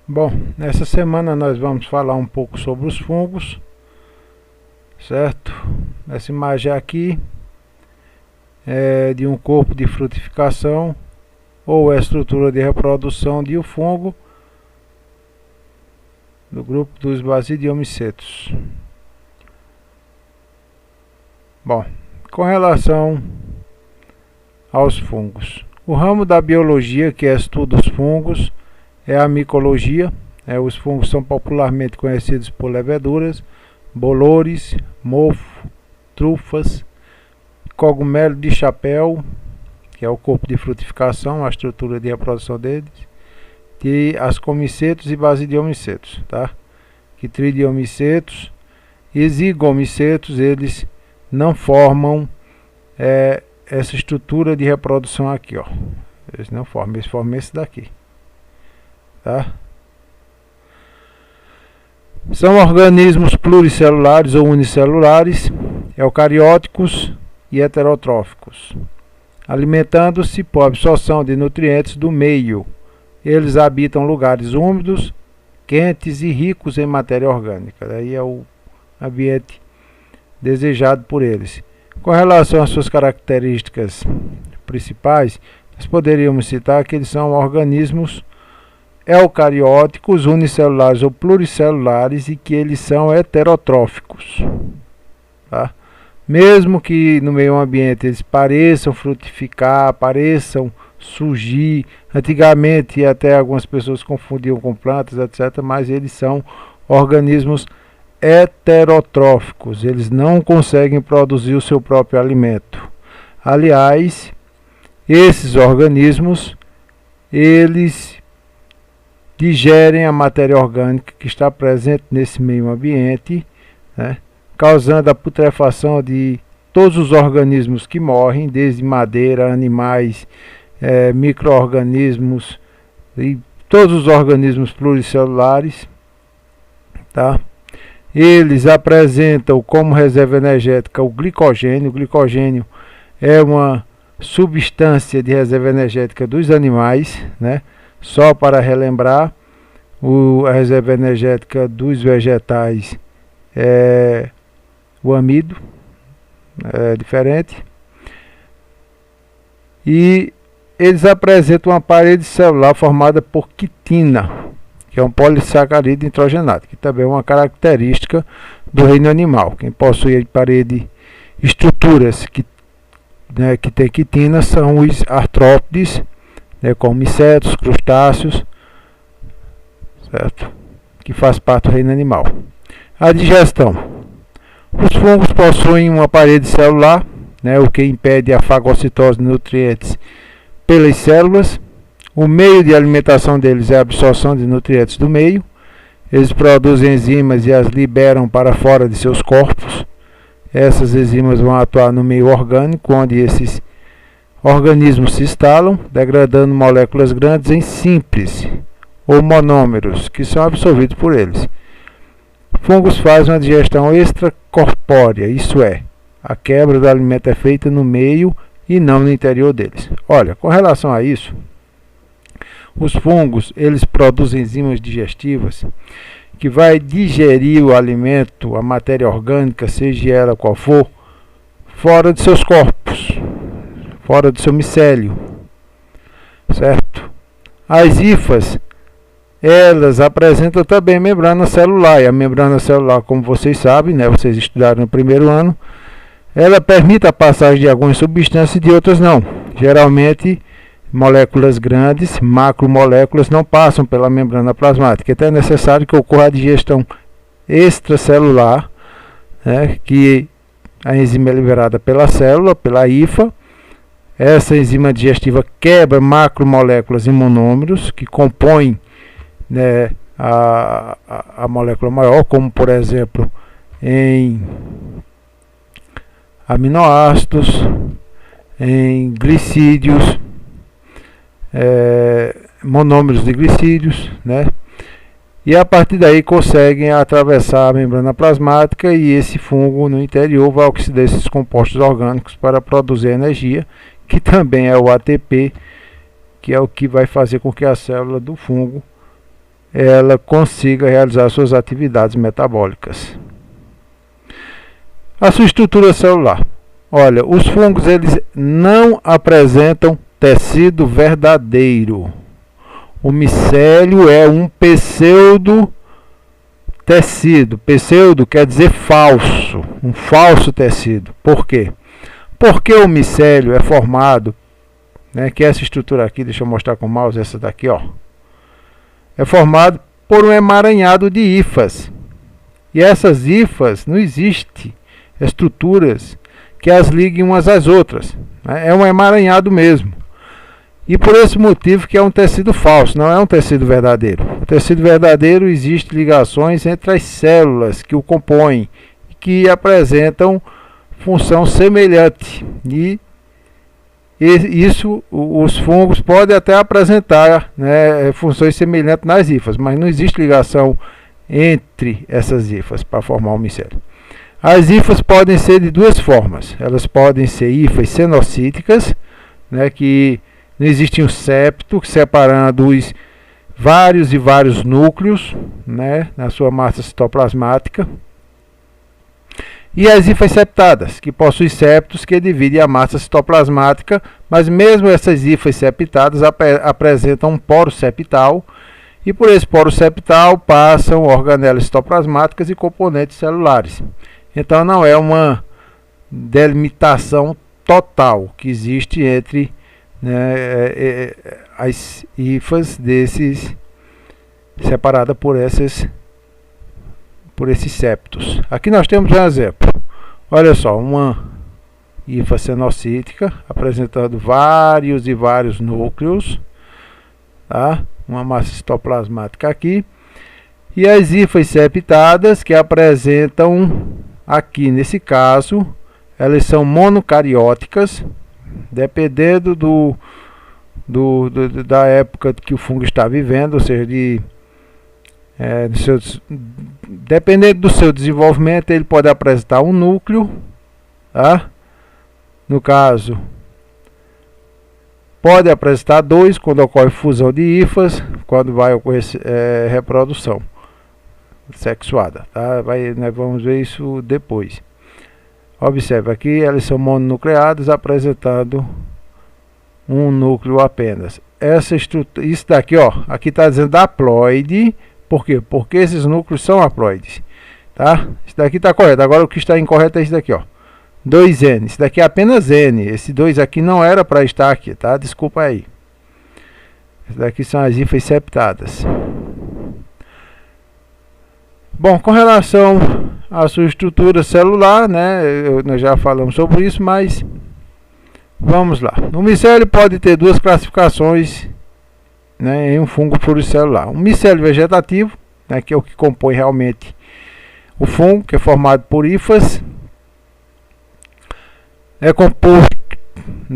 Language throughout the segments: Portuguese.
Bom, nessa semana nós vamos falar um pouco sobre os fungos, certo? Essa imagem aqui é de um corpo de frutificação ou a estrutura de reprodução de um fungo do grupo dos Basidiomycetos. Bom, com relação aos fungos, o ramo da biologia que estuda os fungos é a micologia. Os fungos são popularmente conhecidos por leveduras, bolores, mofo, trufas, cogumelo de chapéu, que é o corpo de frutificação, a estrutura de reprodução deles, e ascomicetos e basidiomycetos, tá? Que tridiomycetos e zigomycetos, eles não formam essa estrutura de reprodução aqui, ó. Eles não formam, eles formam esse daqui, tá? São organismos pluricelulares ou unicelulares, eucarióticos e heterotróficos, alimentando-se por absorção de nutrientes do meio. Eles habitam lugares úmidos, quentes e ricos em matéria orgânica. Daí é o ambiente desejado por eles. Com relação às suas características principais, nós poderíamos citar que eles são organismos eucarióticos, unicelulares ou pluricelulares e que eles são heterotróficos, tá? Mesmo que no meio ambiente eles pareçam frutificar, pareçam surgir, antigamente até algumas pessoas confundiam com plantas, etc., mas eles são organismos heterotróficos, eles não conseguem produzir o seu próprio alimento. Aliás, esses organismos, eles digerem a matéria orgânica que está presente nesse meio ambiente, né, causando a putrefação de todos os organismos que morrem, desde madeira, animais, micro-organismos e todos os organismos pluricelulares, tá? Eles apresentam como reserva energética o glicogênio. O glicogênio é uma substância de reserva energética dos animais, né? Só para relembrar, a reserva energética dos vegetais é o amido, é diferente. E eles apresentam uma parede celular formada por quitina, que é um polissacarídeo nitrogenado, que também é uma característica do reino animal. Quem possui estruturas que tem quitina são os artrópodes, como insetos, crustáceos, certo? Que faz parte do reino animal. A digestão. Os fungos possuem uma parede celular, o que impede a fagocitose de nutrientes pelas células. O meio de alimentação deles é a absorção de nutrientes do meio. Eles produzem enzimas e as liberam para fora de seus corpos. Essas enzimas vão atuar no meio orgânico, onde esses organismos se instalam, degradando moléculas grandes em simples ou monômeros, que são absorvidos por eles. Fungos fazem uma digestão extracorpórea, isso é, a quebra do alimento é feita no meio e não no interior deles. Olha, com relação a isso, os fungos, eles produzem enzimas digestivas que vai digerir o alimento, a matéria orgânica, seja ela qual for, fora de seus corpos, fora do seu micélio, certo? As hifas, elas apresentam também membrana celular, e a membrana celular, como vocês sabem, vocês estudaram no primeiro ano, ela permite a passagem de algumas substâncias e de outras não. Geralmente, moléculas grandes, macromoléculas, não passam pela membrana plasmática. Então é necessário que ocorra a digestão extracelular, que a enzima é liberada pela célula, pela hifa. Essa enzima digestiva quebra macromoléculas em monômeros que compõem a molécula maior, como por exemplo em aminoácidos, em glicídios, monômeros de glicídios, e a partir daí conseguem atravessar a membrana plasmática e esse fungo no interior vai oxidar esses compostos orgânicos para produzir energia, que também é o ATP, que é o que vai fazer com que a célula do fungo ela consiga realizar suas atividades metabólicas. A sua estrutura celular. Olha, os fungos eles não apresentam tecido verdadeiro. O micélio é um pseudo tecido. Pseudo quer dizer falso, um falso tecido. Por quê? Porque o micélio é formado, que essa estrutura aqui, deixa eu mostrar com o mouse, essa daqui, ó, é formado por um emaranhado de hifas. E essas hifas não existem estruturas que as liguem umas às outras. É um emaranhado mesmo. E por esse motivo que é um tecido falso, não é um tecido verdadeiro. O tecido verdadeiro existe ligações entre as células que o compõem, que apresentam função semelhante. E isso, os fungos podem até apresentar funções semelhantes nas hifas, mas não existe ligação entre essas hifas para formar um micélio. As hifas podem ser de duas formas. Elas podem ser hifas cenocíticas, que não existe um septo separando os vários e vários núcleos, na sua massa citoplasmática. E as hifas septadas, que possuem septos que dividem a massa citoplasmática, mas mesmo essas hifas septadas apresentam um poro septal, e por esse poro septal passam organelas citoplasmáticas e componentes celulares. Então não é uma delimitação total que existe entre as hifas separada por esses septos. Aqui nós temos um exemplo. Olha só, uma hifa cenocítica apresentando vários e vários núcleos, tá? Uma massa citoplasmática aqui, e as hifas septadas que apresentam aqui, nesse caso, elas são monocarióticas, dependendo da época que o fungo está vivendo, ou seja, dependendo do seu desenvolvimento, ele pode apresentar um núcleo, tá? No caso, pode apresentar dois quando ocorre fusão de hifas, quando vai ocorrer reprodução sexuada, tá? Nós vamos ver isso depois. Observe aqui, elas são mononucleadas, apresentando um núcleo apenas. Essa estrutura, isso daqui, ó, aqui está dizendo haploide. Por quê? Porque esses núcleos são haploides, tá? Isso daqui está correto. Agora o que está incorreto é isso daqui, ó, 2N. Isso daqui é apenas N. Esse 2 aqui não era para estar aqui, tá? Desculpa aí. Isso daqui são as hifas septadas. Bom, com relação à sua estrutura celular, nós já falamos sobre isso, mas vamos lá. O micélio pode ter duas classificações, em um fungo pluricelular. Um micélio vegetativo, que é o que compõe realmente o fungo, que é formado por hifas. É composto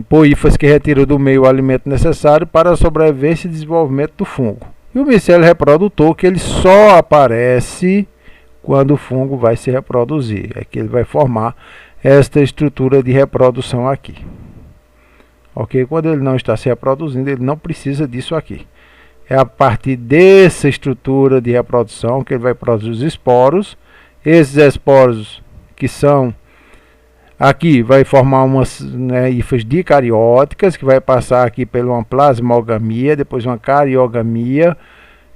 por hifas que retiram do meio o alimento necessário para a sobrevivência e desenvolvimento do fungo. E o micélio reprodutor, que ele só aparece quando o fungo vai se reproduzir. É que ele vai formar esta estrutura de reprodução aqui. Ok? Quando ele não está se reproduzindo, ele não precisa disso aqui. É a partir dessa estrutura de reprodução que ele vai produzir os esporos. Esses esporos que são aqui vai formar umas hifas dicarióticas, que vai passar aqui por uma plasmogamia, depois uma cariogamia,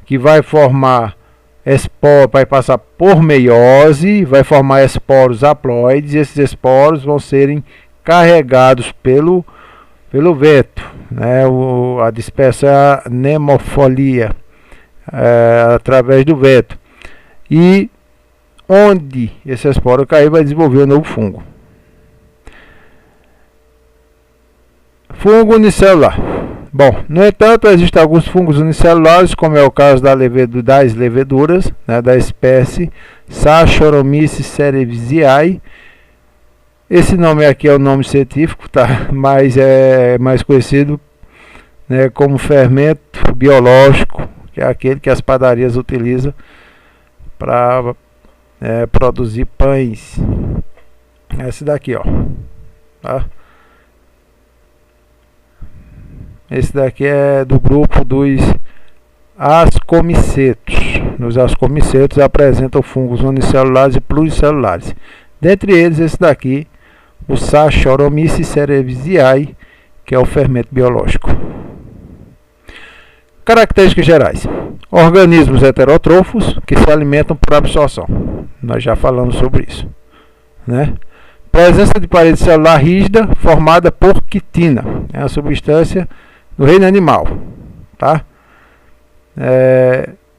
que vai formar esporo, vai passar por meiose, vai formar esporos haploides, e esses esporos vão serem carregados pelo vento, a dispersão é a nemofolia, através do vento. E onde esse esporo cair, vai desenvolver um novo fungo. Fungo unicelular. Bom, no entanto, existem alguns fungos unicelulares, como é o caso das leveduras, da espécie Saccharomyces cerevisiae. Esse nome aqui é o nome científico, tá? Mas é mais conhecido como fermento biológico, que é aquele que as padarias utilizam para produzir pães. Esse daqui, ó, tá? Esse daqui é do grupo dos ascomicetos. Nos ascomicetos apresentam fungos unicelulares e pluricelulares. Dentre eles, esse daqui, o Saccharomyces cerevisiae, que é o fermento biológico. Características gerais. Organismos heterótrofos que se alimentam por absorção. Nós já falamos sobre isso, né? Presença de parede celular rígida formada por quitina. É uma substância do reino animal, tá?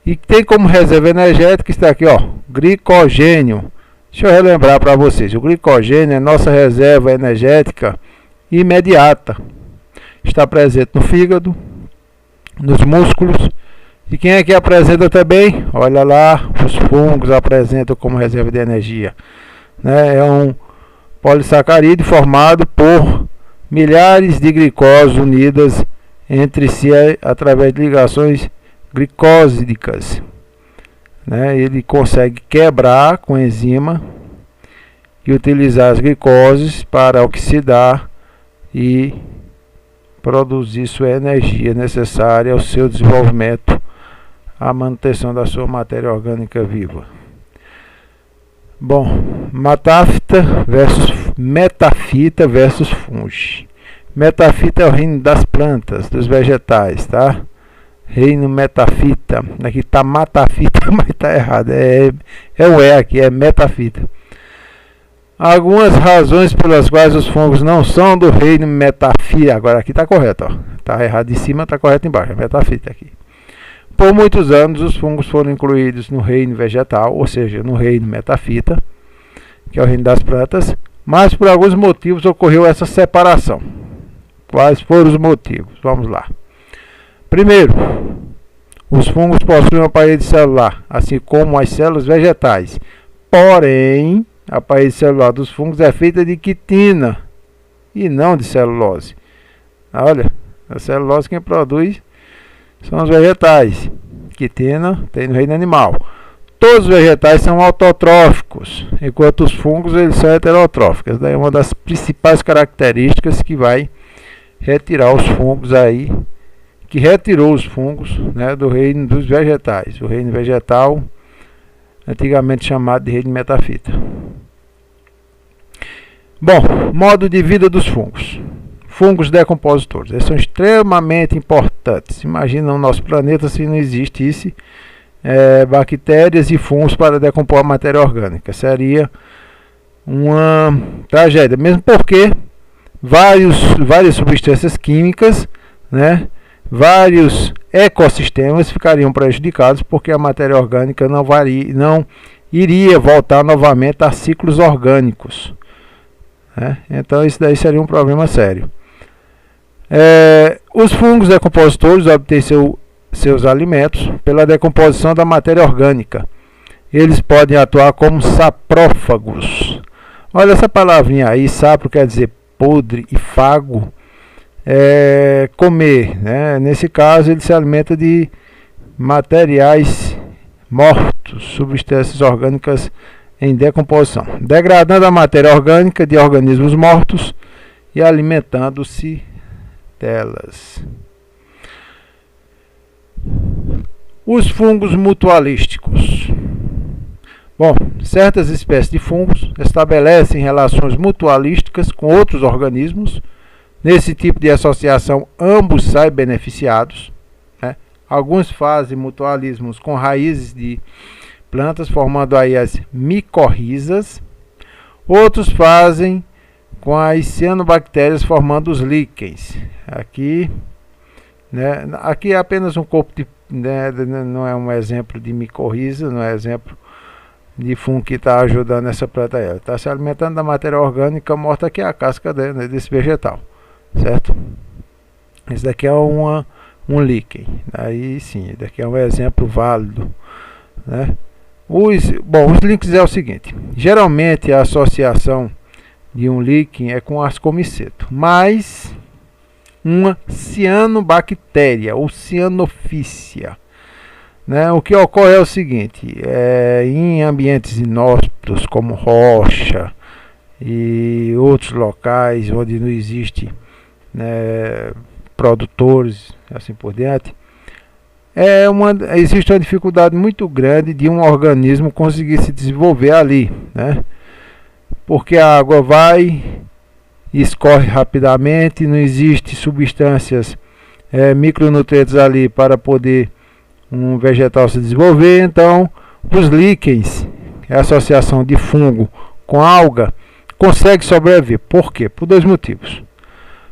E tem como reserva energética, está aqui, ó, glicogênio. Deixa eu relembrar para vocês. O glicogênio é nossa reserva energética imediata. Está presente no fígado, nos músculos. E quem é que apresenta também? Olha lá, os fungos apresentam como reserva de energia, né? É um polissacarídeo formado por milhares de glicoses unidas entre si através de ligações glicosídicas, né? Ele consegue quebrar com enzima e utilizar as glicoses para oxidar e produzir sua energia necessária ao seu desenvolvimento, à manutenção da sua matéria orgânica viva. Bom, metafita versus fungi. Metafita é o reino das plantas, dos vegetais, tá? Reino metafita. Aqui está matafita, mas está errado. É o E aqui, é metafita. Algumas razões pelas quais os fungos não são do reino metafita. Agora aqui está correto, ó. Está errado em cima, está correto embaixo. É metafita aqui. Por muitos anos, os fungos foram incluídos no reino vegetal, ou seja, no reino metafita, que é o reino das plantas, mas por alguns motivos ocorreu essa separação. Quais foram os motivos? Vamos lá. Primeiro, os fungos possuem uma parede celular, assim como as células vegetais. Porém, a parede celular dos fungos é feita de quitina e não de celulose. Olha, a celulose quem produz são os vegetais. Quitina tem no reino animal. Todos os vegetais são autotróficos, enquanto os fungos eles são heterotróficos. Daí é uma das principais características que vai retirar os fungos aí, que retirou os fungos, né, do reino dos vegetais. O reino vegetal, antigamente chamado de reino metafita. Bom, modo de vida dos fungos. Fungos decompositores. Eles são extremamente importantes. Imagina o nosso planeta se não existisse bactérias e fungos para decompor a matéria orgânica. Seria uma tragédia. Mesmo porque várias substâncias químicas, né, vários ecossistemas ficariam prejudicados porque a matéria orgânica não iria voltar novamente a ciclos orgânicos. Então isso daí seria um problema sério. Os fungos decompositores obtêm seus alimentos pela decomposição da matéria orgânica. Eles podem atuar como saprófagos. Olha essa palavrinha aí, sapro quer dizer podre e fago é comer, né? Nesse caso ele se alimenta de materiais mortos, substâncias orgânicas em decomposição, degradando a matéria orgânica de organismos mortos e alimentando-se delas. Os fungos mutualísticos. Bom, certas espécies de fungos estabelecem relações mutualísticas com outros organismos. Nesse tipo de associação, ambos saem beneficiados, né? Alguns fazem mutualismos com raízes de plantas, formando aí as micorrizas. Outros fazem com as cianobactérias, formando os líquens. Aqui, né, aqui é apenas um corpo de, né, não é um exemplo de micorriza, não é exemplo de fungo que está ajudando essa planta. Ela está se alimentando da matéria orgânica morta, que é a casca desse vegetal, certo? Esse daqui é um líquen. Aí sim, esse daqui é um exemplo válido, né? Os líquens é o seguinte: geralmente a associação de um líquen é com ascomiceto, mas uma cianobactéria ou cianofícia, né? O que ocorre é o seguinte: em ambientes inóspitos como rocha e outros locais onde não existe, né, produtores, assim por diante, existe uma dificuldade muito grande de um organismo conseguir se desenvolver ali, né? Porque a água vai e escorre rapidamente, não existe substâncias, micronutrientes ali para poder um vegetal se desenvolver. Então os líquens, a associação de fungo com alga, consegue sobreviver. Por quê? Por dois motivos.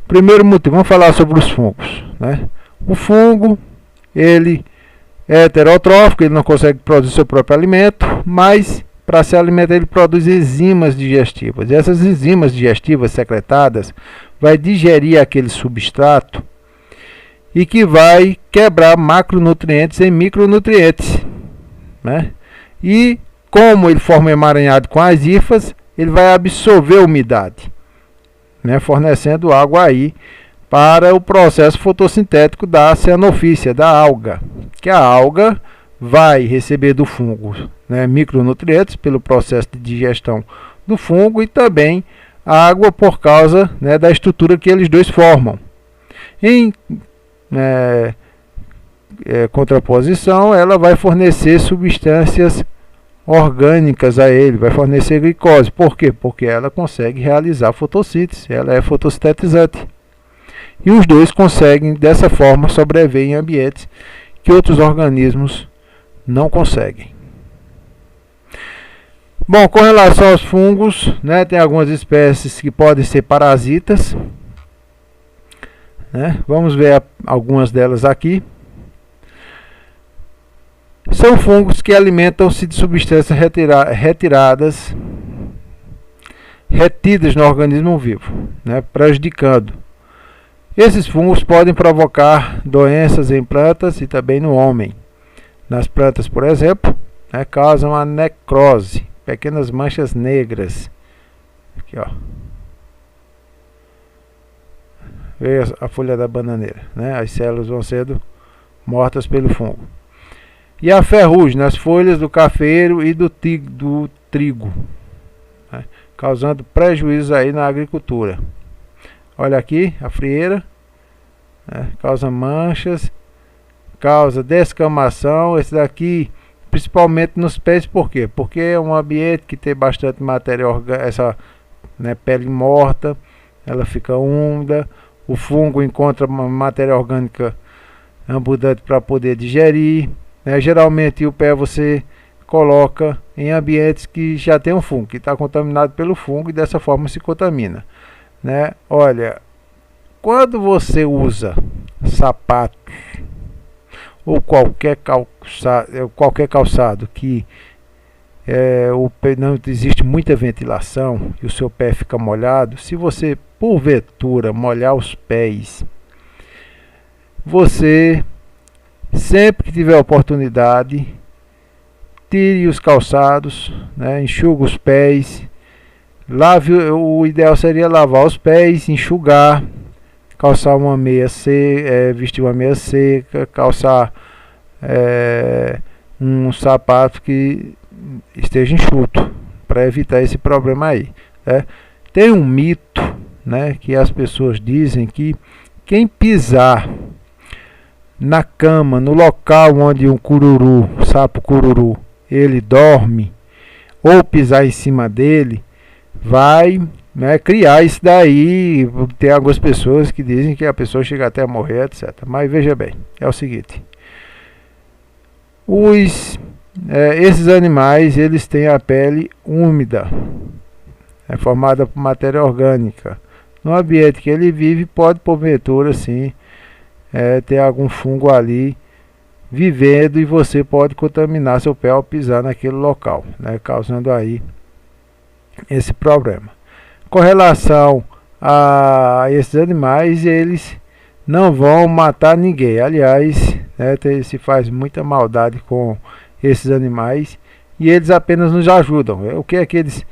Primeiro motivo, vamos falar sobre os fungos, né? O fungo, ele é heterotrófico, ele não consegue produzir seu próprio alimento, mas para se alimentar ele produz enzimas digestivas. E essas enzimas digestivas secretadas vai digerir aquele substrato e que vai quebrar macronutrientes em micronutrientes, né? E como ele forma emaranhado com as hifas, ele vai absorver a umidade, né? Fornecendo água aí para o processo fotossintético da cianofícia, da alga, que a alga vai receber do fungo, né, micronutrientes pelo processo de digestão do fungo e também água por causa, né, da estrutura que eles dois formam. Em contraposição, ela vai fornecer substâncias orgânicas a ele, vai fornecer glicose. Por quê? Porque ela consegue realizar fotossíntese, ela é fotossintetizante. E os dois conseguem, dessa forma, sobreviver em ambientes que outros organismos não conseguem. Bom, com relação aos fungos, né, tem algumas espécies que podem ser parasitas, né? Vamos ver algumas delas aqui. São fungos que alimentam-se de substâncias retidas no organismo vivo, né, prejudicando. Esses fungos podem provocar doenças em plantas e também no homem. Nas plantas, por exemplo, né, causam a necrose, pequenas manchas negras. Aqui, ó. Veja a folha da bananeira, né? As células vão sendo mortas pelo fungo. E a ferrugem nas folhas do cafeiro e do trigo, né, causando prejuízos aí na agricultura. Olha aqui a frieira, né, causa manchas, causa descamação. Esse daqui principalmente nos pés. Por quê? Porque é um ambiente que tem bastante matéria orgânica, essa, né, pele morta, ela fica úmida, o fungo encontra uma matéria orgânica abundante para poder digerir, né? Geralmente o pé você coloca em ambientes que já tem um fungo, que está contaminado pelo fungo, e dessa forma se contamina, né? Olha, quando você usa sapatos ou qualquer calçado que não existe muita ventilação e o seu pé fica molhado, se você porventura molhar os pés, você sempre que tiver oportunidade, tire os calçados, né, enxuga os pés, lave. O ideal seria lavar os pés, enxugar, calçar uma meia seca, vestir uma meia seca, calçar um sapato que esteja enxuto, para evitar esse problema aí, né? Tem um mito, né, que as pessoas dizem que quem pisar na cama, no local onde um cururu, sapo cururu, ele dorme, ou pisar em cima dele, vai, né, criar isso daí. Tem algumas pessoas que dizem que a pessoa chega até a morrer, etc. Mas veja bem, é o seguinte: esses animais, eles têm a pele úmida, formada por matéria orgânica. No ambiente que ele vive, pode porventura sim ter algum fungo ali vivendo, e você pode contaminar seu pé ao pisar naquele local, né, causando aí esse problema. Com relação a esses animais, eles não vão matar ninguém. Aliás, né, se faz muita maldade com esses animais, e eles apenas nos ajudam. O que é que eles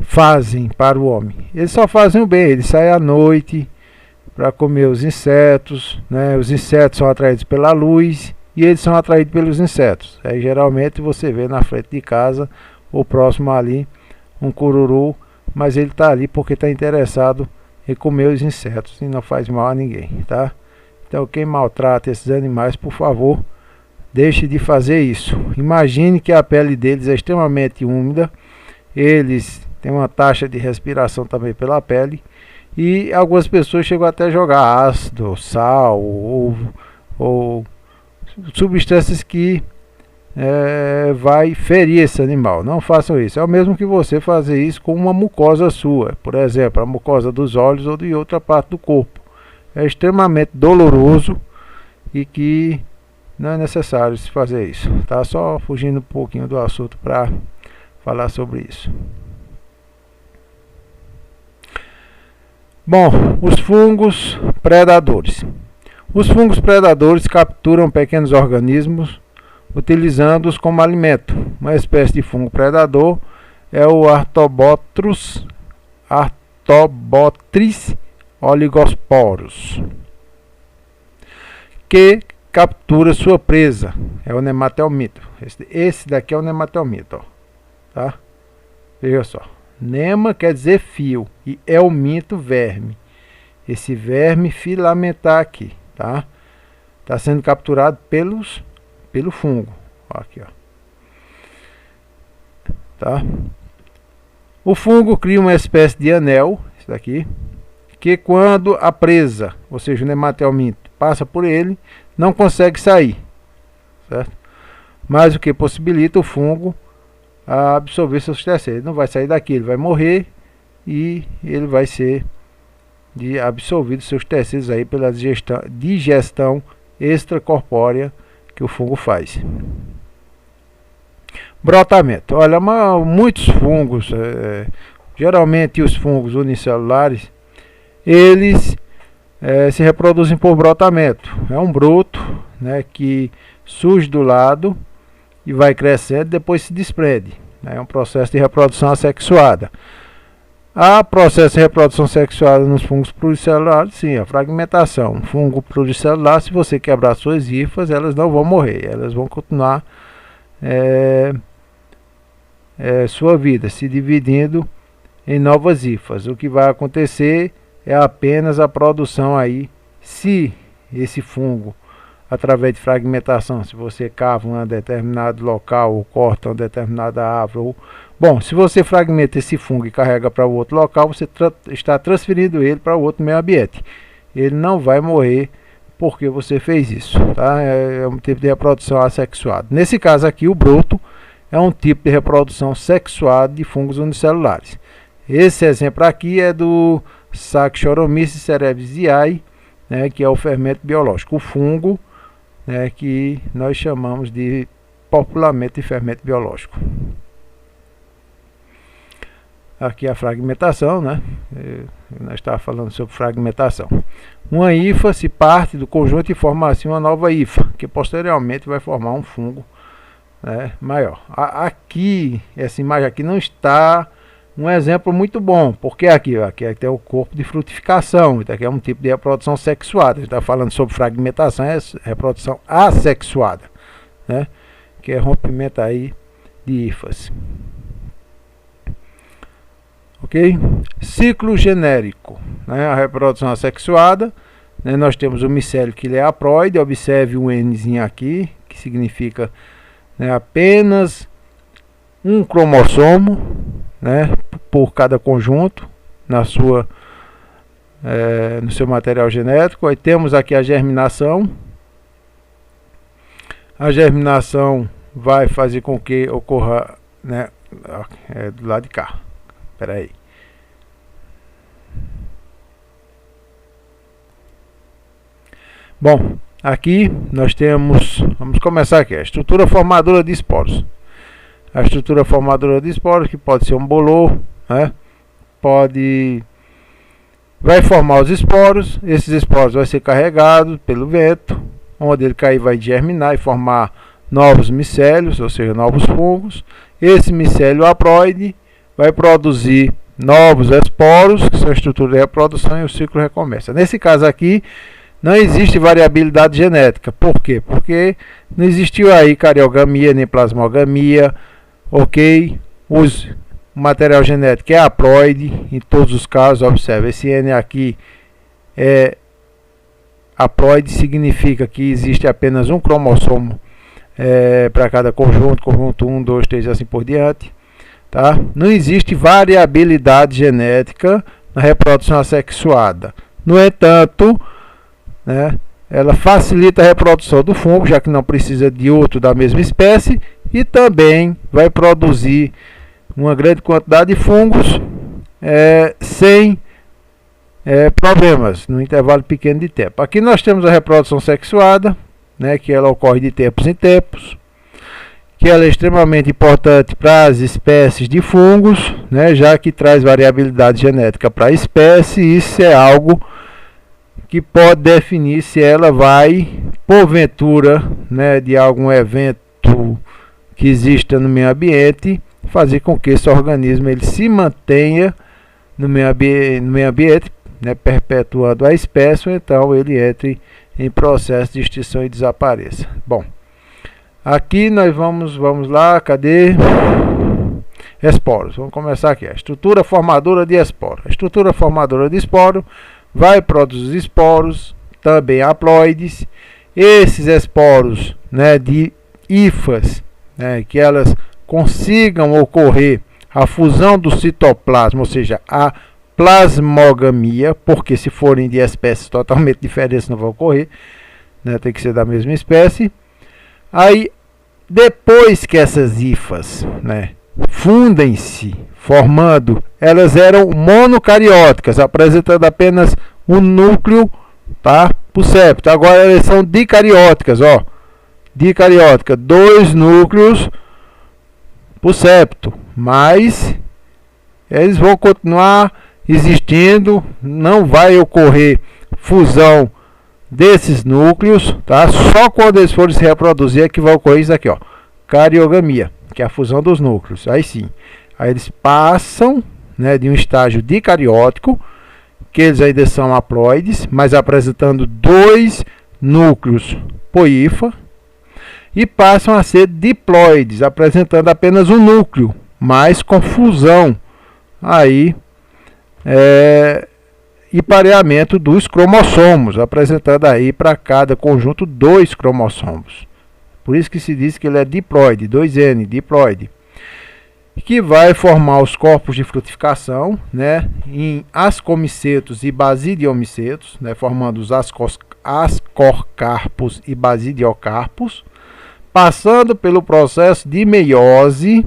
fazem para o homem? Eles só fazem o bem. Eles saem à noite para comer os insetos, né? Os insetos são atraídos pela luz e eles são atraídos pelos insetos. Aí geralmente você vê na frente de casa ou próximo ali um cururu, mas ele está ali porque está interessado em comer os insetos e não faz mal a ninguém, tá? Então quem maltrata esses animais, por favor, deixe de fazer isso. Imagine que a pele deles é extremamente úmida, eles têm uma taxa de respiração também pela pele, e algumas pessoas chegam até a jogar ácido, sal ou substâncias que vai ferir esse animal. Não façam isso. É o mesmo que você fazer isso com uma mucosa sua, por exemplo, a mucosa dos olhos ou de outra parte do corpo. É extremamente doloroso e que não é necessário se fazer isso. Tá só fugindo um pouquinho do assunto para falar sobre isso. Bom, os fungos predadores. Os fungos predadores capturam pequenos organismos utilizando-os como alimento. Uma espécie de fungo predador é o Artobotris oligosporus, que captura sua presa. É o nematelmito. Esse daqui é o nematelmito, ó. Tá? Veja só. Nema quer dizer fio e elmito, verme. Esse verme filamentar aqui, tá? Está sendo capturado pelo fungo. Aqui, ó. Tá? O fungo cria uma espécie de anel, isso daqui, que quando a presa, ou seja, o nematelmito, passa por ele, não consegue sair, certo? Mas o que possibilita o fungo a absorver seus tecidos. Ele não vai sair daqui, ele vai morrer e ele vai ser absorvido seus tecidos aí pela digestão extracorpórea que o fungo faz. Brotamento. Olha, muitos fungos, geralmente os fungos unicelulares, eles se reproduzem por brotamento. É um broto, né, que surge do lado e vai crescendo, depois se desprende. É um processo de reprodução assexuada. Há processo de reprodução sexuada nos fungos pluricelulares, sim, a fragmentação. Um fungo pluricelular, se você quebrar suas hifas, elas não vão morrer, elas vão continuar sua vida, se dividindo em novas hifas. O que vai acontecer é apenas a produção aí, se esse fungo, através de fragmentação, se você cava um determinado local ou corta uma determinada árvore, bom, se você fragmenta esse fungo e carrega para o outro local, você está transferindo ele para o outro meio ambiente. Ele não vai morrer porque você fez isso, tá? É um tipo de reprodução assexuada. Nesse caso aqui, o broto é um tipo de reprodução sexuada de fungos unicelulares. Esse exemplo aqui é do Saccharomyces cerevisiae, né, que é o fermento biológico, o fungo, né, que nós chamamos de popularmente de fermento biológico. Aqui a fragmentação, né? Nós estávamos falando sobre fragmentação. Uma hifa se parte do conjunto e forma assim uma nova hifa, que posteriormente vai formar um fungo, né, maior. Aqui, essa imagem aqui não está um exemplo muito bom, porque aqui tem o corpo de frutificação, aqui é um tipo de reprodução sexuada. A gente está falando sobre fragmentação, é reprodução assexuada, né, que é rompimento aí de hifas. Ok? Ciclo genérico, né? A reprodução assexuada, né? Nós temos o micélio que ele é haploide. Observe um Nzinho aqui, que significa, né, apenas um cromossomo, né, por cada conjunto no seu material genético. Aí temos aqui a germinação. A germinação vai fazer com que ocorra, né, do lado de cá. Espera aí. Bom, aqui nós temos, vamos começar aqui, a estrutura formadora de esporos. A estrutura formadora de esporos, que pode ser um bolor, né? Vai formar os esporos. Esses esporos vão ser carregados pelo vento, onde ele cair vai germinar e formar novos micélios, ou seja, novos fungos. Esse micélio haploide vai produzir novos esporos, que são a estrutura de reprodução, e o ciclo recomeça. Nesse caso aqui, não existe variabilidade genética. Por quê? Porque não existiu aí cariogamia nem plasmogamia, ok? O material genético é haploide, em todos os casos. Observe, esse N aqui é haploide, significa que existe apenas um cromossomo para cada conjunto 1, 2, 3 e assim por diante. Tá? Não existe variabilidade genética na reprodução assexuada. No entanto, né, ela facilita a reprodução do fungo, já que não precisa de outro da mesma espécie, e também vai produzir uma grande quantidade de fungos sem problemas, no intervalo pequeno de tempo. Aqui nós temos a reprodução sexuada, né, que ela ocorre de tempos em tempos, que ela é extremamente importante para as espécies de fungos, né, já que traz variabilidade genética para a espécie. Isso é algo que pode definir se ela vai, porventura, né, de algum evento que exista no meio ambiente, fazer com que esse organismo ele se mantenha no meio ambiente, né, perpetuando a espécie, ou então ele entre em processo de extinção e desapareça. Bom, aqui nós vamos lá, cadê? Esporos. Vamos começar aqui. A estrutura formadora de esporo. A estrutura formadora de esporo vai produzir esporos, também haploides. Esses esporos, né, de hifas, né, que elas consigam ocorrer a fusão do citoplasma, ou seja, a plasmogamia, porque se forem de espécies totalmente diferentes não vai ocorrer, né, tem que ser da mesma espécie. Aí, depois que essas hifas, né, fundem-se, formando, elas eram monocarióticas, apresentando apenas um núcleo, tá, por septo. Agora elas são dicarióticas, ó, dicariótica, 2 núcleos por septo, mas eles vão continuar existindo, não vai ocorrer fusão desses núcleos, tá? Só quando eles forem se reproduzir é que vai ocorrer isso aqui, ó, cariogamia, que é a fusão dos núcleos. Aí sim, aí eles passam, né, de um estágio dicariótico, que eles ainda são haploides, mas apresentando 2 núcleos por hifa, e passam a ser diploides, apresentando apenas um núcleo, mas com fusão aí e pareamento dos cromossomos, apresentando aí para cada conjunto 2 cromossomos. Por isso que se diz que ele é diploide, 2N, diploide, que vai formar os corpos de frutificação, né, em ascomicetos e basidiomicetos, né, formando os ascorcarpos e basidiocarpos, passando pelo processo de meiose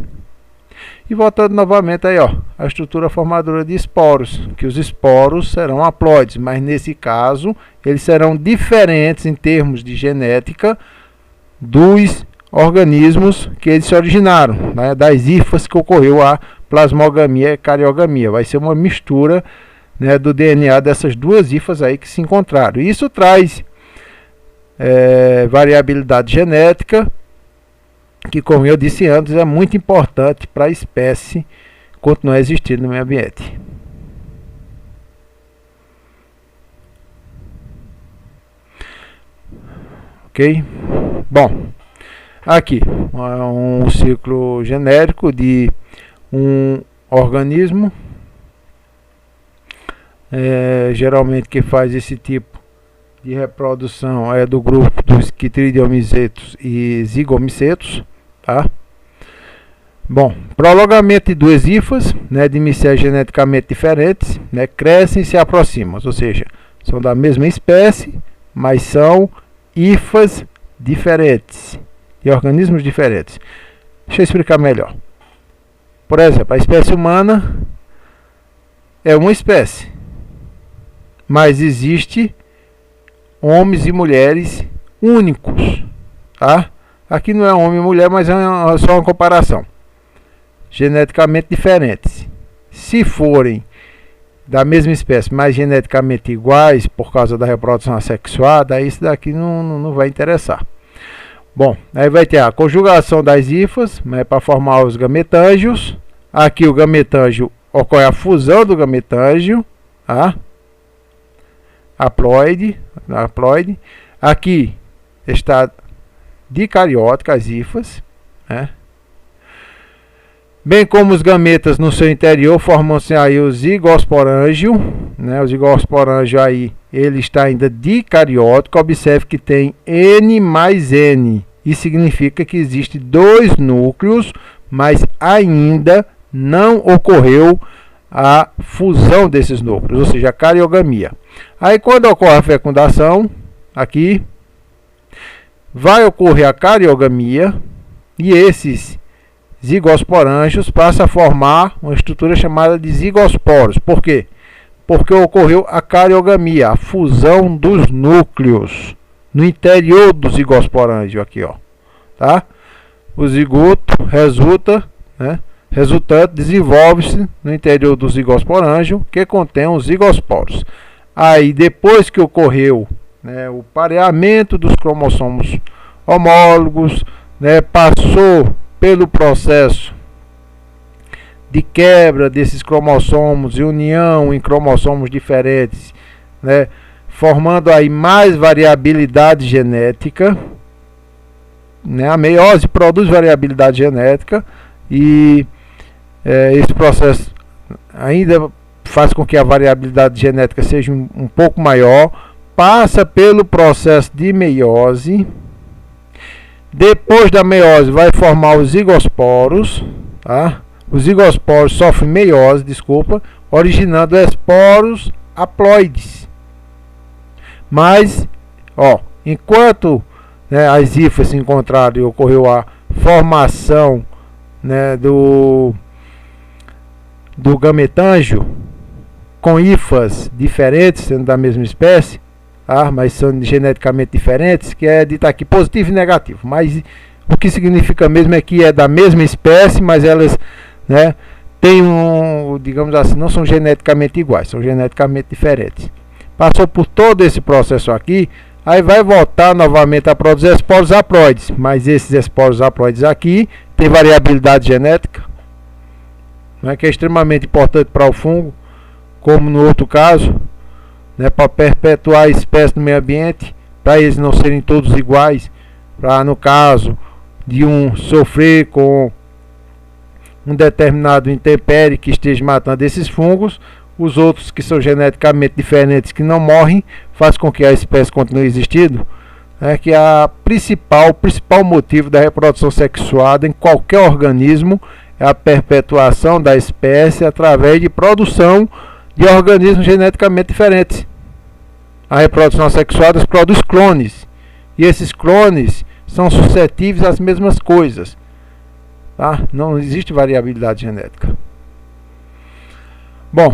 e voltando novamente aí, ó, a estrutura formadora de esporos, que os esporos serão haploides, mas nesse caso eles serão diferentes em termos de genética dos organismos que eles se originaram, né, das hifas que ocorreu a plasmogamia e cariogamia. Vai ser uma mistura, né, do DNA dessas 2 hifas aí que se encontraram. Isso traz variabilidade genética, que, como eu disse antes, é muito importante para a espécie continuar existindo no meio ambiente. Ok? Bom, aqui um ciclo genérico de um organismo, geralmente que faz esse tipo de reprodução é do grupo dos quitridiomicetos e zigomicetos, tá? Bom, prolongamento de 2 hifas, né, de micélios geneticamente diferentes, né, crescem e se aproximam, ou seja, são da mesma espécie, mas são hifas diferentes, de organismos diferentes. Deixa eu explicar melhor. Por exemplo, a espécie humana é uma espécie, mas existe homens e mulheres únicos, tá? Aqui não é homem e mulher, mas é só uma comparação. Geneticamente diferentes. Se forem da mesma espécie, mas geneticamente iguais, por causa da reprodução assexuada, aí isso daqui não vai interessar. Bom, aí vai ter a conjugação das hifas, né, para formar os gametângios. Aqui o gametângio ocorre a fusão do gametângio, tá? Haploide. Aqui está dicariótica, as hifas, né? Bem como os gametas no seu interior formam-se aí o zigosporângio, né? O zigosporângio aí ele está ainda dicariótico. Observe que tem N mais N, Isso significa que existe dois núcleos, mas ainda não ocorreu a fusão desses núcleos, ou seja, a cariogamia. Aí quando ocorre a fecundação, aqui vai ocorrer a cariogamia e esses zigosporângios passam a formar uma estrutura chamada de zigosporos. Por quê? Porque ocorreu a cariogamia, a fusão dos núcleos no interior do zigosporângio aqui, ó, tá? O zigoto resulta, né? Resultante desenvolve-se no interior do zigosporângio, que contém os zigosporos. Aí, depois que ocorreu, né, o pareamento dos cromossomos homólogos, né, passou pelo processo de quebra desses cromossomos e união em cromossomos diferentes, né, formando aí mais variabilidade genética, né, a meiose produz variabilidade genética e esse processo ainda faz com que a variabilidade genética seja um pouco maior, passa pelo processo de meiose. Depois da meiose vai formar os zigosporos, tá? Os zigosporos sofrem meiose, originando esporos haploides. Mas, ó, enquanto, né, as hifas se encontraram e ocorreu a formação, né, do gametângio com hifas diferentes, sendo da mesma espécie, tá? Mas são geneticamente diferentes, que é dito aqui positivo e negativo. Mas o que significa mesmo é que é da mesma espécie, mas elas, né, têm digamos assim, não são geneticamente iguais, são geneticamente diferentes. Passou por todo esse processo aqui, aí vai voltar novamente a produzir esporos haploides, mas esses esporos haploides aqui têm variabilidade genética, né, que é extremamente importante para o fungo, como no outro caso, né, para perpetuar a espécie no meio ambiente, para eles não serem todos iguais, para no caso de um sofrer com um determinado intempérie que esteja matando esses fungos, os outros que são geneticamente diferentes, que não morrem, faz com que a espécie continue existindo, né, que o principal motivo da reprodução sexuada em qualquer organismo é a perpetuação da espécie através de produção de organismos geneticamente diferentes. A reprodução sexuada produz clones, e esses clones são suscetíveis às mesmas coisas, tá? Não existe variabilidade genética. Bom,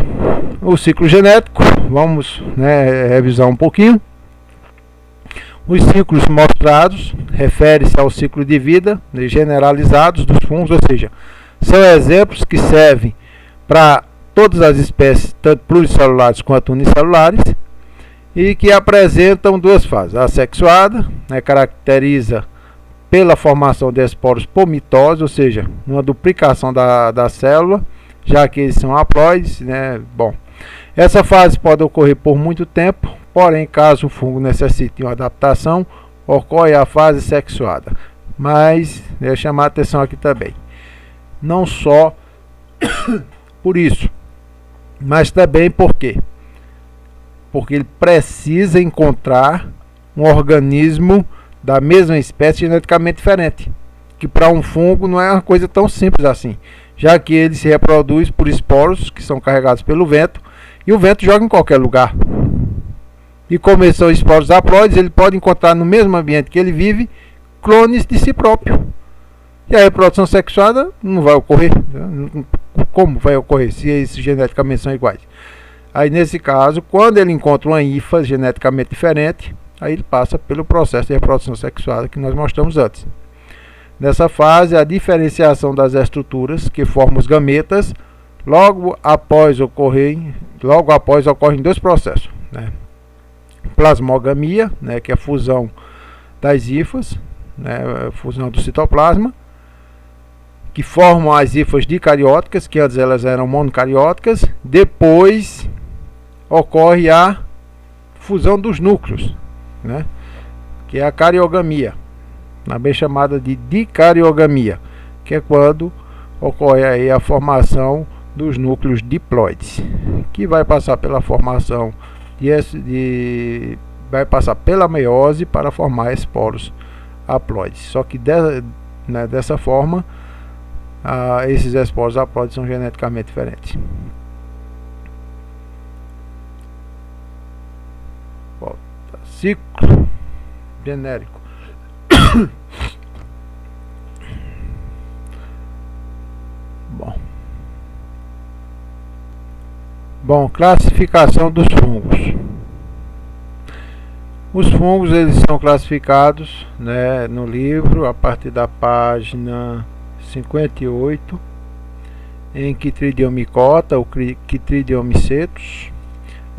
o ciclo genético, vamos, né, revisar um pouquinho. Os ciclos mostrados referem-se ao ciclo de vida generalizados dos fungos, ou seja, são exemplos que servem para todas as espécies, tanto pluricelulares quanto unicelulares, e que apresentam duas fases. A sexuada, né, caracteriza pela formação de esporos por mitose, ou seja, uma duplicação da célula, já que eles são haploides, né? Bom, essa fase pode ocorrer por muito tempo, porém, caso o fungo necessite uma adaptação, ocorre a fase sexuada. Mas, eu chamar a atenção aqui também, não só por isso, mas também por quê? Porque ele precisa encontrar um organismo da mesma espécie geneticamente diferente, que para um fungo não é uma coisa tão simples assim, já que ele se reproduz por esporos que são carregados pelo vento, e o vento joga em qualquer lugar. E como eles são esporos haploides, ele pode encontrar no mesmo ambiente que ele vive clones de si próprio. E a reprodução sexuada não vai ocorrer. Como vai ocorrer se esses geneticamente são iguais? Aí nesse caso, quando ele encontra uma hifa geneticamente diferente, aí ele passa pelo processo de reprodução sexuada que nós mostramos antes. Nessa fase, a diferenciação das estruturas que formam os gametas, logo após ocorrem dois processos, né? Plasmogamia, né, que é a fusão das hifas, né, a fusão do citoplasma, que formam as hifas dicarióticas, que antes elas eram monocarióticas. Depois ocorre a fusão dos núcleos, né, que é a cariogamia, bem chamada de dicariogamia, que é quando ocorre aí a formação dos núcleos diploides, que vai passar pela formação vai passar pela meiose para formar esporos haploides. Só que dessa forma, esses esporos haploides são geneticamente diferentes. Volta. Ciclo genérico. Bom, classificação dos fungos. Os fungos, eles são classificados, né, no livro a partir da página 58 em Chytridiomycota ou Chytridiomycetos,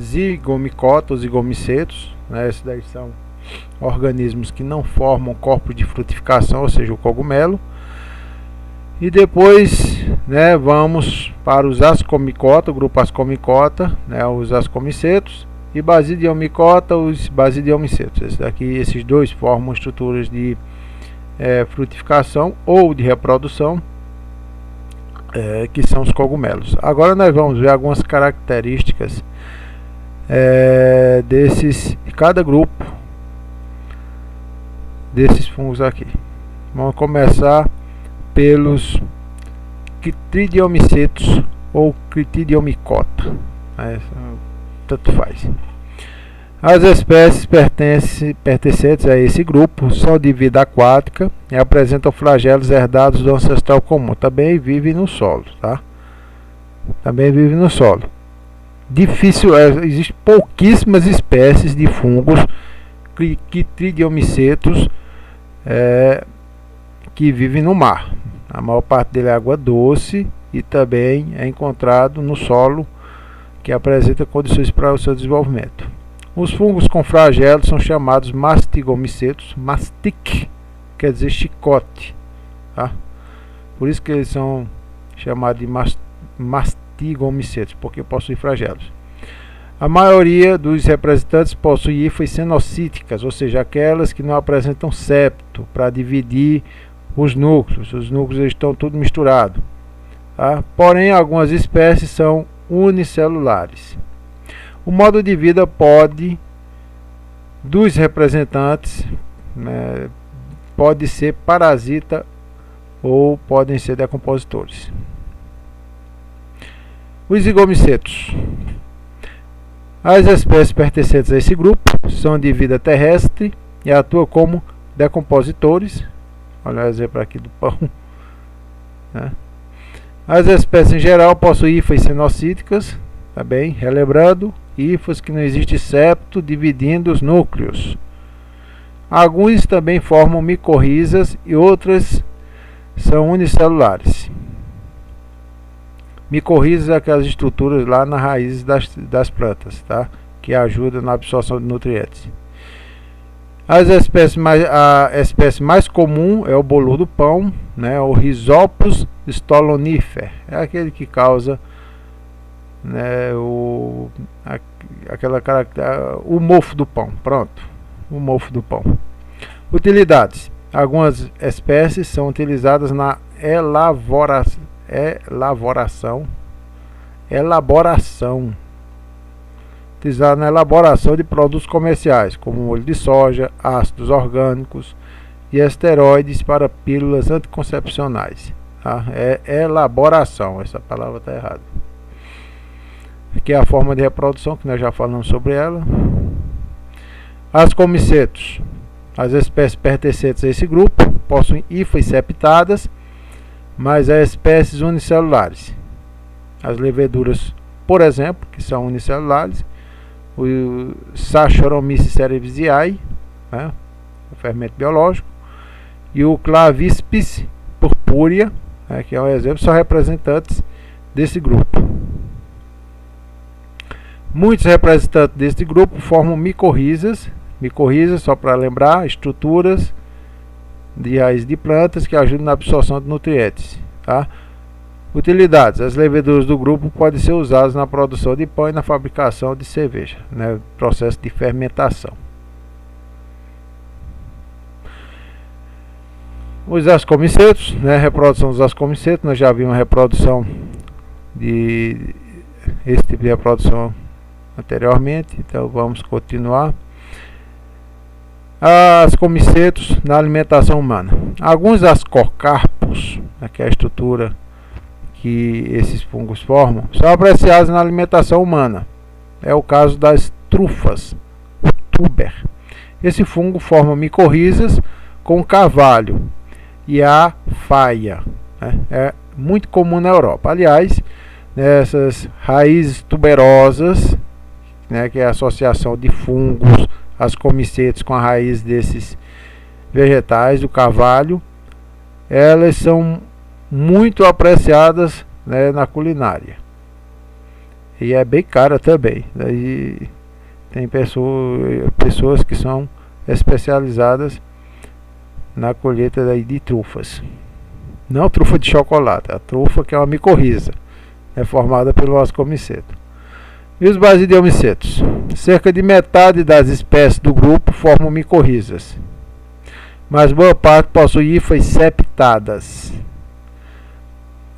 Zygomycota ou Zygomycetos, né, esses daí são organismos que não formam corpo de frutificação, ou seja, o cogumelo. E depois, né, vamos para os Ascomycota, o grupo Ascomycota, né, os Ascomycetos, e Basidiomycota, os Basidiomycetos. Esses dois formam estruturas de frutificação ou de reprodução, que são os cogumelos. Agora nós vamos ver algumas características de cada grupo desses fungos aqui. Vamos começar pelos Chytridiomycetos ou Chytridiomycota, tanto faz. As espécies pertencentes a esse grupo são de vida aquática e apresentam flagelos herdados do ancestral comum. Também vivem no solo, tá? Também vivem no solo. Existem pouquíssimas espécies de fungos Chytridiomycetos que vivem no mar. A maior parte dele é água doce e também é encontrado no solo, que apresenta condições para o seu desenvolvimento. Os fungos com flagelos são chamados mastigomycetos. Mastic quer dizer chicote, tá? Por isso que eles são chamados de mastigomycetos, porque possuem flagelos. A maioria dos representantes possui hifas cenocíticas, ou seja, aquelas que não apresentam septo para dividir os núcleos. Os núcleos estão tudo misturado, tá? Porém, algumas espécies são unicelulares. O modo de vida dos representantes, né, pode ser parasita ou podem ser decompositores. Os zygomycetos. As espécies pertencentes a esse grupo são de vida terrestre e atuam como decompositores. Olha o exemplo aqui do pão, né? As espécies em geral possuem hifas cenocíticas, tá bem? Relembrando, hifas que não existe septo dividindo os núcleos. Alguns também formam micorrizas e outras são unicelulares. Micorrizas são aquelas estruturas lá nas raízes das plantas, tá? Que ajudam na absorção de nutrientes. A espécie mais comum é o bolor do pão, né, o Rhizopus stolonifer, é aquele que causa, né, o mofo do pão. Pronto, o mofo do pão. Utilidades: algumas espécies são utilizadas na elaboração utilizado na elaboração de produtos comerciais, como molho de soja, ácidos orgânicos e esteroides para pílulas anticoncepcionais. Tá? É elaboração, essa palavra está errada. Aqui é a forma de reprodução, que nós já falamos sobre ela. Ascomycetos. As espécies pertencentes a esse grupo possuem hifas septadas, mas há espécies unicelulares. As leveduras, por exemplo, que são unicelulares, o Saccharomyces cerevisiae, né, o fermento biológico, e o Clavispis purpurea, né, que é um exemplo, são representantes desse grupo. Muitos representantes desse grupo formam micorrizas. Micorrizas, só para lembrar, estruturas de raiz de plantas que ajudam na absorção de nutrientes, tá? Utilidades: as leveduras do grupo podem ser usadas na produção de pão e na fabricação de cerveja, né, processo de fermentação. Os ascomycetos, né, reprodução dos ascomycetos, nós já vimos a reprodução de esse tipo de reprodução anteriormente, então vamos continuar. As comicetos na alimentação humana. Alguns ascocarpos, que é a estrutura que esses fungos formam, são apreciados na alimentação humana. É o caso das trufas, o tuber. Esse fungo forma micorrizas com carvalho e a faia. É muito comum na Europa. Aliás, essas raízes tuberosas, que é a associação de fungos, as comicetos com a raiz desses vegetais, do carvalho, elas são muito apreciadas, na culinária. E é bem cara também. Daí tem pessoas que são especializadas na colheita de trufas. Não trufa de chocolate, a trufa que é uma micorriza, é formada pelo ascomiceto. E os basidiomicetos? Cerca de metade das espécies do grupo formam micorrizas, mas boa parte possui hifas septadas,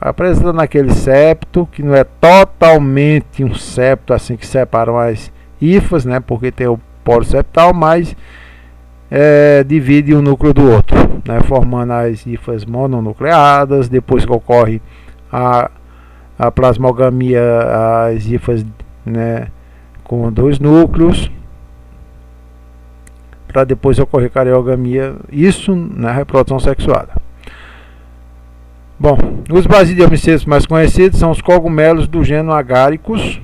apresentando aquele septo, que não é totalmente um septo assim que separam as hifas, porque tem o poro septal, mas divide um núcleo do outro, formando as hifas mononucleadas. Depois que ocorre a plasmogamia, as hifas com 2 núcleos, para depois ocorrer cariogamia, isso na reprodução sexuada. Bom, os basidiomicetos mais conhecidos são os cogumelos do gênero Agaricus,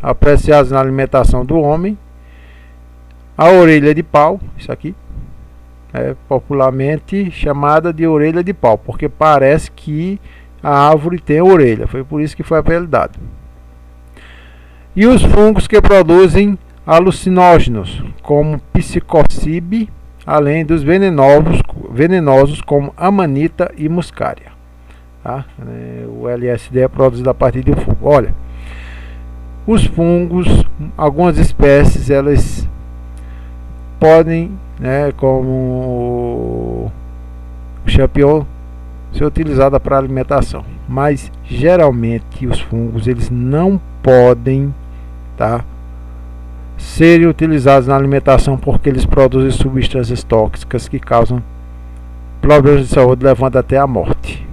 apreciados na alimentação do homem. A orelha de pau, isso aqui é popularmente chamada de orelha de pau, porque parece que a árvore tem orelha, foi por isso que foi apelidado. E os fungos que produzem alucinógenos, como psicocibe, além dos venenosos como amanita e muscária. O LSD é produzido a partir de um fungo. Olha, os fungos, algumas espécies, elas podem, como o champignon, ser utilizada para alimentação, mas geralmente os fungos eles não podem serem utilizados na alimentação, porque eles produzem substâncias tóxicas que causam problemas de saúde, levando até a morte,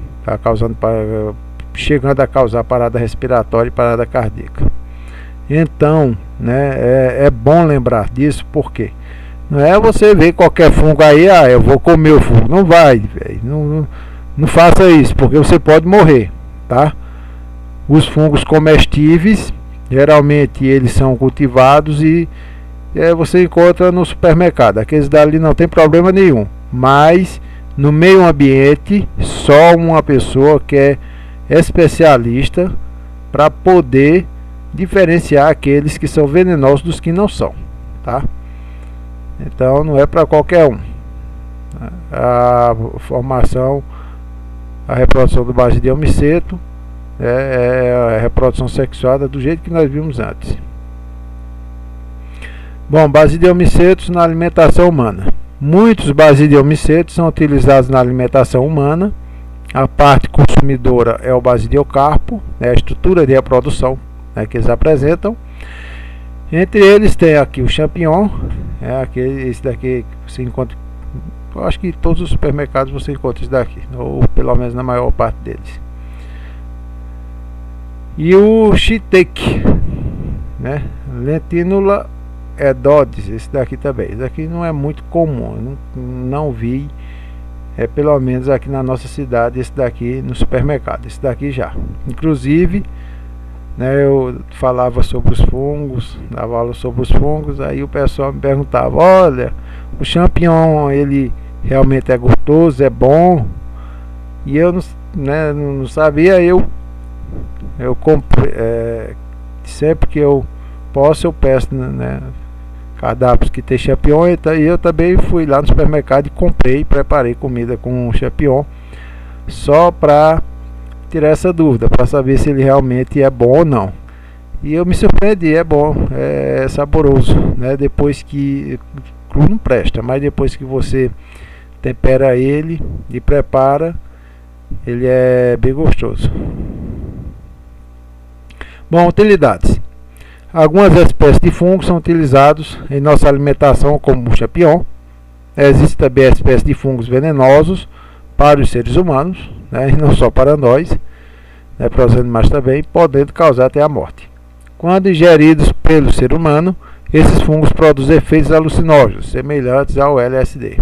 chegando a causar parada respiratória e parada cardíaca. Então, é bom lembrar disso, porque não é você ver qualquer fungo aí, eu vou comer o fungo. Não vai, velho. Não faça isso, porque você pode morrer, Os fungos comestíveis, geralmente eles são cultivados e você encontra no supermercado. Aqueles dali não tem problema nenhum, mas no meio ambiente só uma pessoa que é especialista para poder diferenciar aqueles que são venenosos dos que não são, Então não é para qualquer um. A formação, a reprodução do basidiomiceto é a reprodução sexuada do jeito que nós vimos antes. Bom, basidiomicetos na alimentação humana. Muitos basidiomicetos são utilizados na alimentação humana. A parte consumidora é o basidiocarpo, a estrutura de reprodução que eles apresentam. Entre eles tem aqui o champignon, esse daqui que você encontra, eu acho que em todos os supermercados você encontra esse daqui, ou pelo menos na maior parte deles. E o shiitake, Lentinula edodes, esse daqui também. Esse daqui não é muito comum, não vi, pelo menos aqui na nossa cidade, esse daqui no supermercado. Esse daqui já, inclusive, eu falava sobre os fungos, dava aula sobre os fungos, aí o pessoal me perguntava: olha, o champignon, ele realmente é gostoso, é bom? E eu não sabia. Eu comprei, sempre que eu posso, eu peço cardápios que tem champignon, e eu também fui lá no supermercado e comprei e preparei comida com champignon, só para tirar essa dúvida, para saber se ele realmente é bom ou não. E eu me surpreendi, é bom, é saboroso, depois que cru não presta, mas depois que você tempera ele e prepara, ele é bem gostoso. Bom, utilidades. Algumas espécies de fungos são utilizados em nossa alimentação, como o champignon, Existe também a espécie de fungos venenosos para os seres humanos, né, e não só para nós, né, para os animais também, podendo causar até a morte. Quando ingeridos pelo ser humano, esses fungos produzem efeitos alucinógenos, semelhantes ao LSD.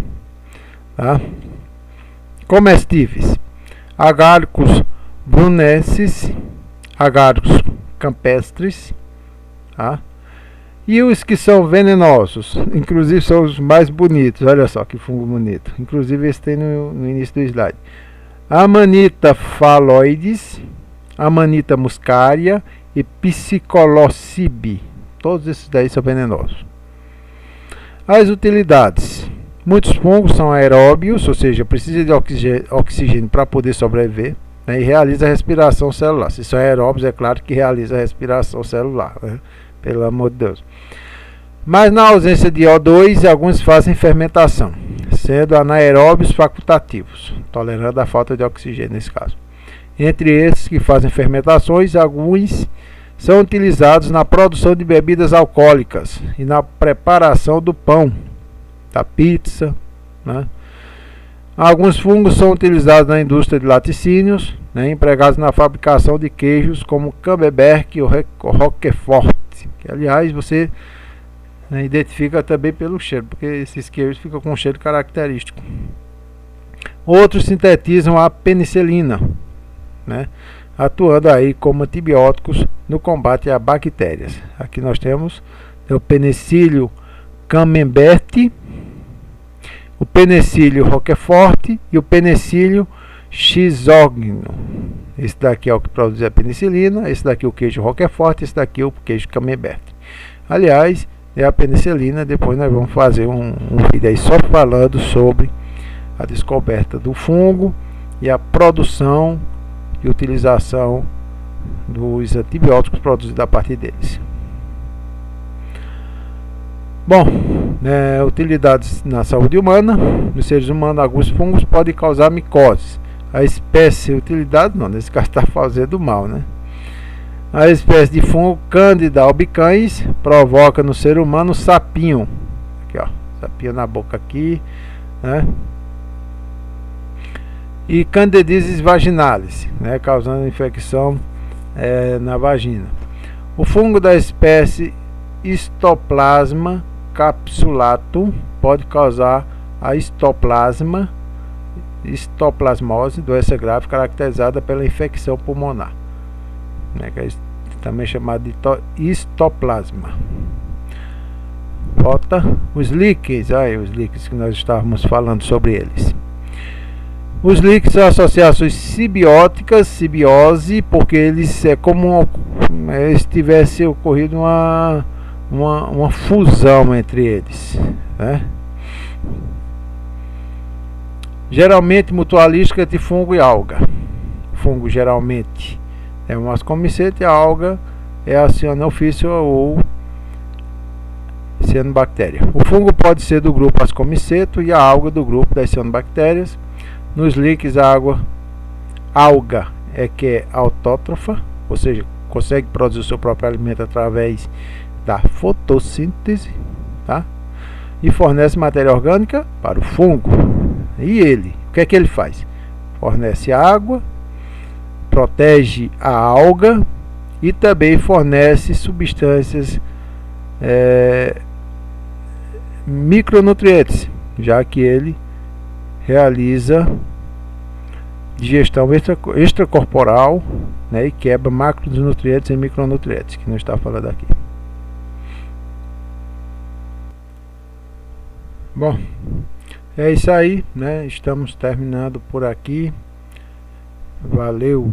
Tá? Comestíveis: Agaricus brunensis, Agaricus campestris, tá? E os que são venenosos, inclusive são os mais bonitos. Olha só que fungo bonito. Inclusive esse tem no início do slide. Amanita phalloides, Amanita muscaria e Psicolocibe. Todos esses daí são venenosos. As utilidades: muitos fungos são aeróbios, ou seja, precisa de oxigênio para poder sobreviver, né, e realiza a respiração celular. Se são aeróbios, é claro que realiza a respiração celular, né, pelo amor de Deus. Mas na ausência de O2, alguns fazem fermentação, sendo anaeróbios facultativos, tolerando a falta de oxigênio nesse caso. Entre esses que fazem fermentações, alguns são utilizados na produção de bebidas alcoólicas e na preparação do pão, da pizza, né? Alguns fungos são utilizados na indústria de laticínios, né, empregados na fabricação de queijos como Camembert ou Roquefort, que aliás você, né, identifica também pelo cheiro, porque esses queijos ficam com um cheiro característico. Outros sintetizam a penicilina, né, atuando aí como antibióticos no combate a bactérias. Aqui nós temos o Penicillium camembert, o Penicillium roquefort e o Penicillium schizogno. Esse daqui é o que produz a penicilina, esse daqui é o queijo roquefort, esse daqui é o queijo camembert. Aliás, é a penicilina. Depois nós vamos fazer um vídeo aí só falando sobre a descoberta do fungo e a produção e utilização dos antibióticos produzidos a partir deles. Bom, utilidades na saúde humana. Nos seres humanos, alguns fungos podem causar micoses. A espécie, utilidade não, nesse caso está fazendo mal, né? A espécie de fungo Candida albicans provoca no ser humano sapinho. Aqui, ó, sapinho na boca aqui, né? E Candidiasis vaginalis, né, causando infecção na vagina. O fungo da espécie Histoplasma capsulatum pode causar a histoplasmose, doença grave caracterizada pela infecção pulmonar, né, que é também chamado de histoplasma. Volta os líquens, os líquens que nós estávamos falando sobre eles. Os líquidos são associações simbióticas, simbiose, porque eles é como se tivesse ocorrido uma fusão entre eles, né? Geralmente mutualística de fungo e alga. Fungo geralmente é um ascomicete, a alga é a cianofício ou cianobactéria. O fungo pode ser do grupo ascomiceto e a alga do grupo das cianobactérias. Nos líquidos, a alga que é autótrofa, ou seja, consegue produzir o seu próprio alimento através da fotossíntese, tá? E fornece matéria orgânica para o fungo. E ele, o que é que ele faz? Fornece água, protege a alga e também fornece substâncias micronutrientes, já que ele realiza digestão extracorporal, né, e quebra macronutrientes e micronutrientes, que não está falando aqui. Bom, é isso aí, né? Estamos terminando por aqui. Valeu!